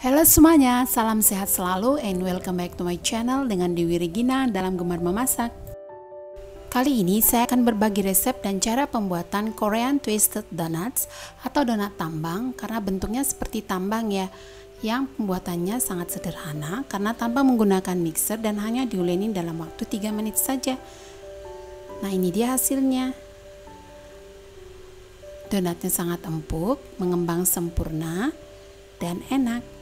Halo semuanya, salam sehat selalu and welcome back to my channel dengan Dewi Regina dalam Gemar Memasak. Kali ini saya akan berbagi resep dan cara pembuatan Korean Twisted Donuts atau donat tambang karena bentuknya seperti tambang ya, yang pembuatannya sangat sederhana karena tanpa menggunakan mixer dan hanya diuleni dalam waktu 3 menit saja. Nah, ini dia hasilnya. Donatnya sangat empuk, mengembang sempurna dan enak.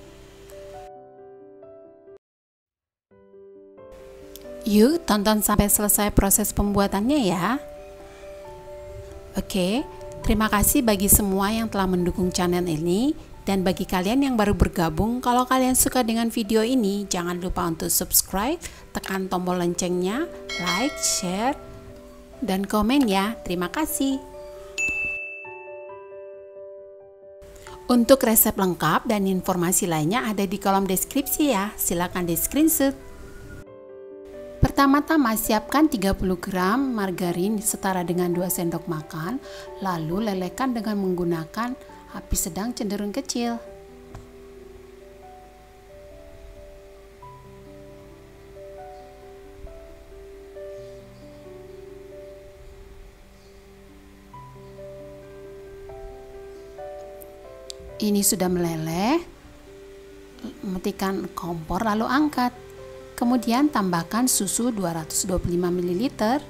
Yuk tonton sampai selesai proses pembuatannya ya. Oke, terima kasih bagi semua yang telah mendukung channel ini. Dan bagi kalian yang baru bergabung, kalau kalian suka dengan video ini, jangan lupa untuk subscribe, tekan tombol loncengnya, like, share, dan komen ya. Terima kasih. Untuk resep lengkap dan informasi lainnya ada di kolom deskripsi ya. Silakan di screenshot. Pertama-tama siapkan 30 gram margarin setara dengan 2 sendok makan, lalu lelehkan dengan menggunakan api sedang cenderung kecil. Ini sudah meleleh, matikan kompor lalu angkat. Kemudian tambahkan susu 225 ml,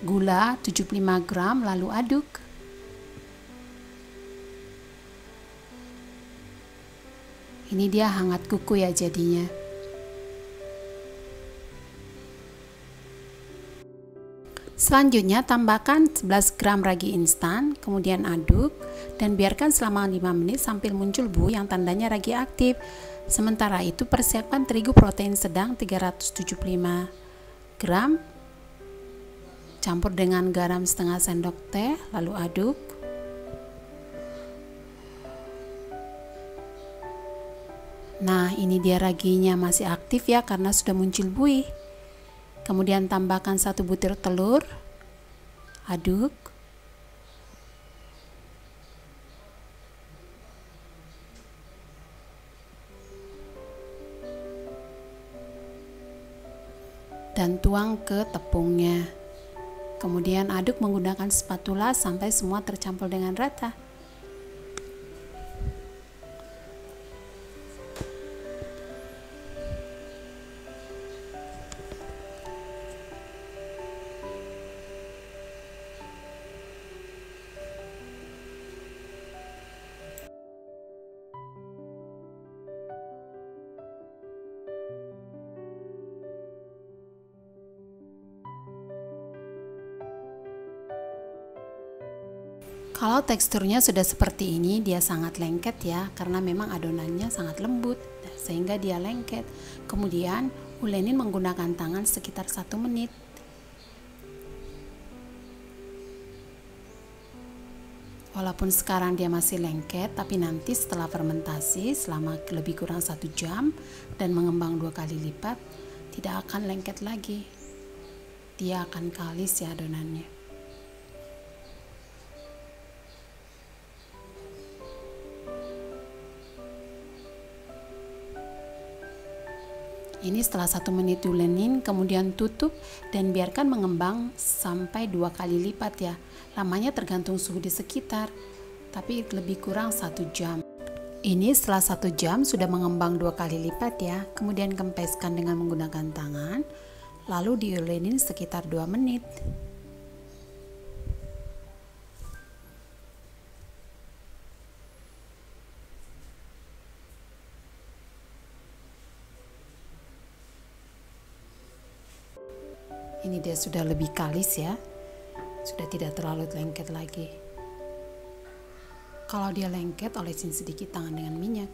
gula 75 gram lalu aduk. Ini dia hangat kuku ya jadinya. Selanjutnya tambahkan 11 gram ragi instan, kemudian aduk dan biarkan selama 5 menit sampai muncul buih yang tandanya ragi aktif. Sementara itu persiapkan terigu protein sedang 375 gram, campur dengan garam setengah sendok teh lalu aduk. Nah, ini dia raginya masih aktif ya karena sudah muncul buih. Kemudian tambahkan 1 butir telur, aduk. Dan tuang ke tepungnya. Kemudian aduk menggunakan spatula sampai semua tercampur dengan rata. Kalau teksturnya sudah seperti ini, dia sangat lengket ya, karena memang adonannya sangat lembut, sehingga dia lengket. Kemudian ulenin menggunakan tangan sekitar 1 menit. Walaupun sekarang dia masih lengket, tapi nanti setelah fermentasi selama lebih kurang 1 jam dan mengembang 2 kali lipat, tidak akan lengket lagi. Dia akan kalis ya adonannya. Ini setelah 1 menit diulenin, kemudian tutup dan biarkan mengembang sampai 2 kali lipat ya. Lamanya tergantung suhu di sekitar, tapi lebih kurang 1 jam. Ini setelah 1 jam sudah mengembang 2 kali lipat ya. Kemudian kempeskan dengan menggunakan tangan, lalu diulenin sekitar 2 menit. Ini dia sudah lebih kalis ya, sudah tidak terlalu lengket lagi. Kalau dia lengket, olesin sedikit tangan dengan minyak.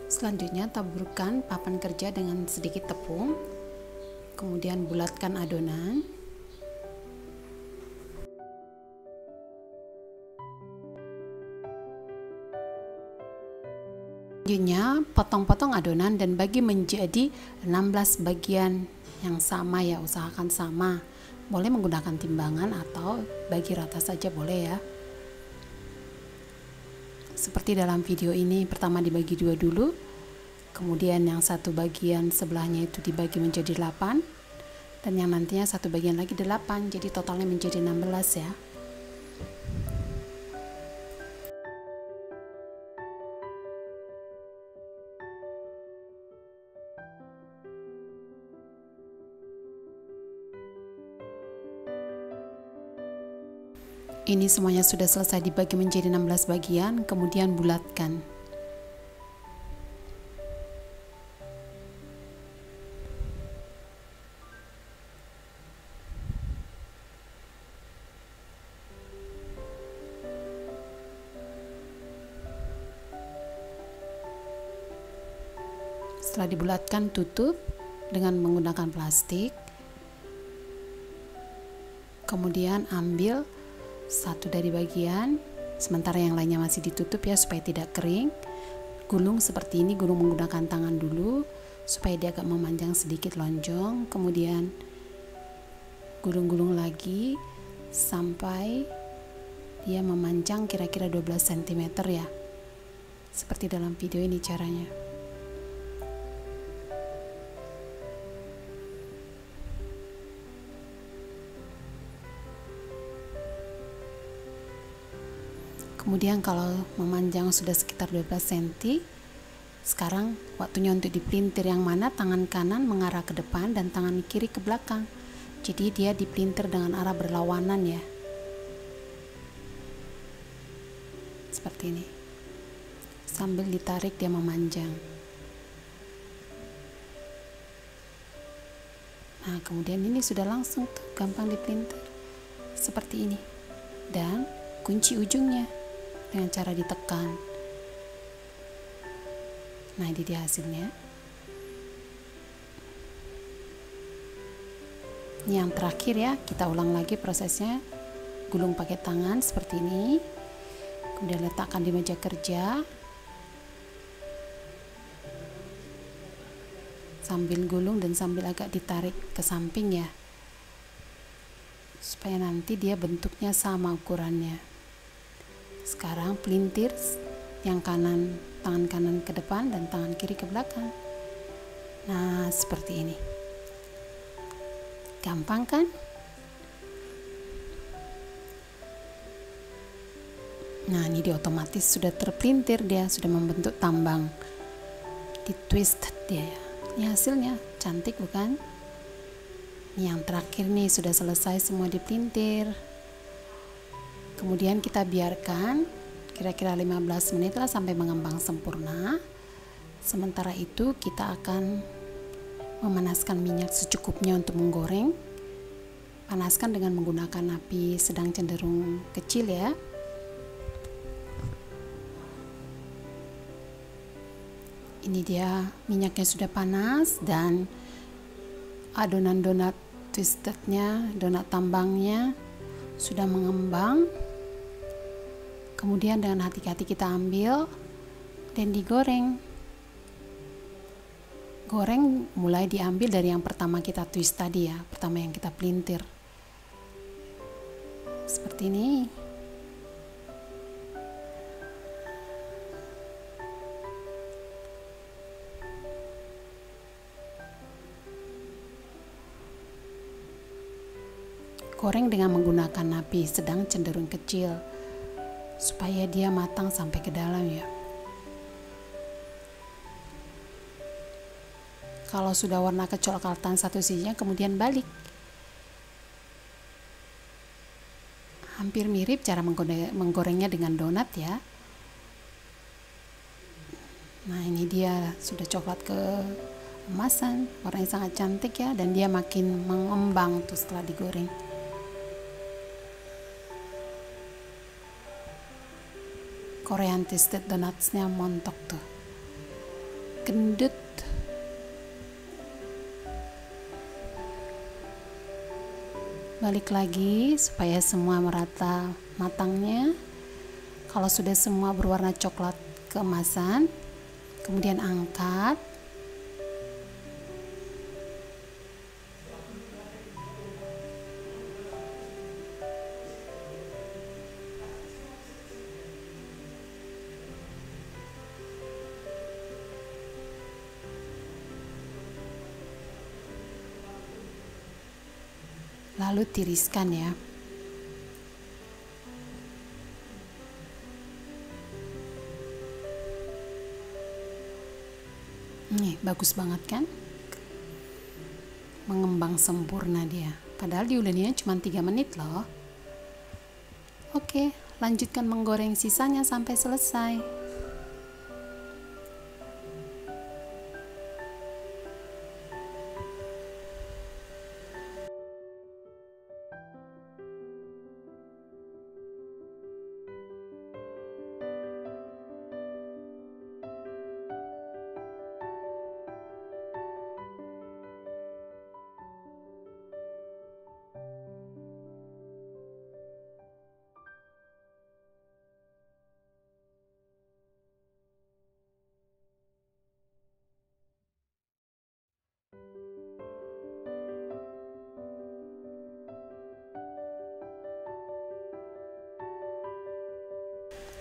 Selanjutnya taburkan papan kerja dengan sedikit tepung, kemudian bulatkan adonan. Selanjutnya potong-potong adonan dan bagi menjadi 16 bagian yang sama ya, usahakan sama. Boleh menggunakan timbangan atau bagi rata saja boleh ya. seperti dalam video ini. Pertama dibagi dua dulu, kemudian yang satu bagian sebelahnya itu dibagi menjadi 8, dan yang nantinya satu bagian lagi 8, jadi totalnya menjadi 16 ya. Ini semuanya sudah selesai dibagi menjadi 16 bagian, kemudian bulatkan. Setelah dibulatkan, tutup dengan menggunakan plastik. Kemudian ambil satu dari bagian, sementara yang lainnya masih ditutup ya supaya tidak kering. Gulung seperti ini, gulung menggunakan tangan dulu supaya dia agak memanjang sedikit lonjong. Kemudian gulung-gulung lagi sampai dia memanjang kira-kira 12 cm ya. Seperti dalam video ini caranya. Kemudian kalau memanjang sudah sekitar 12 cm, sekarang waktunya untuk dipelintir, yang mana tangan kanan mengarah ke depan dan tangan kiri ke belakang. Jadi dia dipelintir dengan arah berlawanan ya. Seperti ini. Sambil ditarik dia memanjang. Nah, kemudian ini sudah langsung tuh, gampang dipelintir. Seperti ini. Dan kunci ujungnya dengan cara ditekan. Nah, ini dia hasilnya. Ini yang terakhir ya, kita ulang lagi prosesnya. Gulung pakai tangan seperti ini, kemudian letakkan di meja kerja sambil gulung dan sambil agak ditarik ke samping ya, supaya nanti dia bentuknya sama ukurannya. Sekarang pelintir yang kanan, tangan kanan ke depan dan tangan kiri ke belakang. Nah, seperti ini. Gampang kan? Nah, ini dia otomatis sudah terpelintir, dia sudah membentuk tambang. Di twist dia ya. Ini hasilnya, cantik bukan? Ini yang terakhir nih, sudah selesai semua dipelintir. Kemudian kita biarkan kira-kira 15 menit lah sampai mengembang sempurna. Sementara itu kita akan memanaskan minyak secukupnya untuk menggoreng. Panaskan dengan menggunakan api sedang cenderung kecil ya. Ini dia minyaknya sudah panas dan adonan donat twistednya, donat tambangnya sudah mengembang. Kemudian dengan hati-hati kita ambil dan digoreng. Goreng mulai diambil dari yang pertama kita twist tadi ya, pertama yang kita pelintir. Seperti ini. Goreng dengan menggunakan api sedang cenderung kecil supaya dia matang sampai ke dalam ya. Kalau sudah warna kecoklatan satu sisinya, kemudian balik. Hampir mirip cara menggorengnya dengan donat ya. Nah, ini dia sudah coklat keemasan, warnanya sangat cantik ya, dan dia makin mengembang tuh setelah digoreng. Korean twisted donutsnya montok tuh, gendut. Balik lagi supaya semua merata matangnya. Kalau sudah semua berwarna coklat keemasan, kemudian angkat. lalu tiriskan ya. Nih, bagus banget kan? Mengembang sempurna dia. Padahal diulinnya cuma 3 menit loh. Oke, lanjutkan menggoreng sisanya sampai selesai.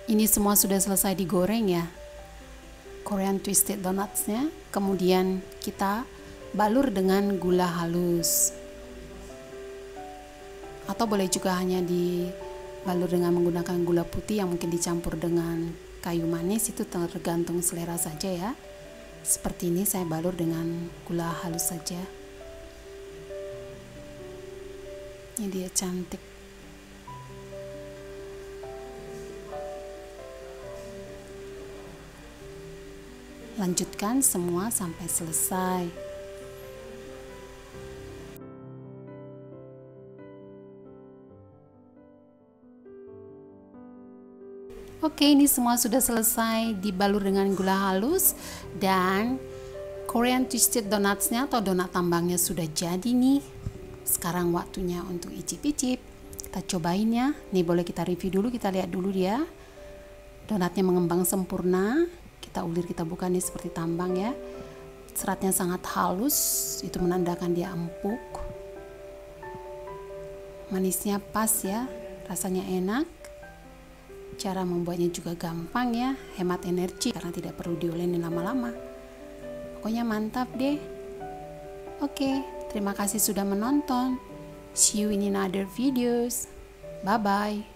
Ini semua sudah selesai digoreng ya, Korean Twisted Donutsnya. Kemudian kita balur dengan gula halus, atau boleh juga hanya dibalur dengan menggunakan gula putih yang mungkin dicampur dengan kayu manis, itu tergantung selera saja ya. Seperti ini saya balur dengan gula halus saja. Ini dia cantik. Lanjutkan semua sampai selesai. Oke, ini semua sudah selesai dibalur dengan gula halus, dan Korean Twisted Donutsnya atau donat tambangnya sudah jadi nih. Sekarang waktunya untuk icip-icip. Kita cobain ya. Nih boleh kita review dulu, kita lihat dulu dia. Donatnya mengembang sempurna. Kita ulir, kita buka nih seperti tambang ya. Seratnya sangat halus, itu menandakan dia empuk. Manisnya pas ya, rasanya enak. Cara membuatnya juga gampang ya, hemat energi karena tidak perlu diolenin lama-lama. Pokoknya mantap deh. Oke, terima kasih sudah menonton. See you in another videos. Bye bye.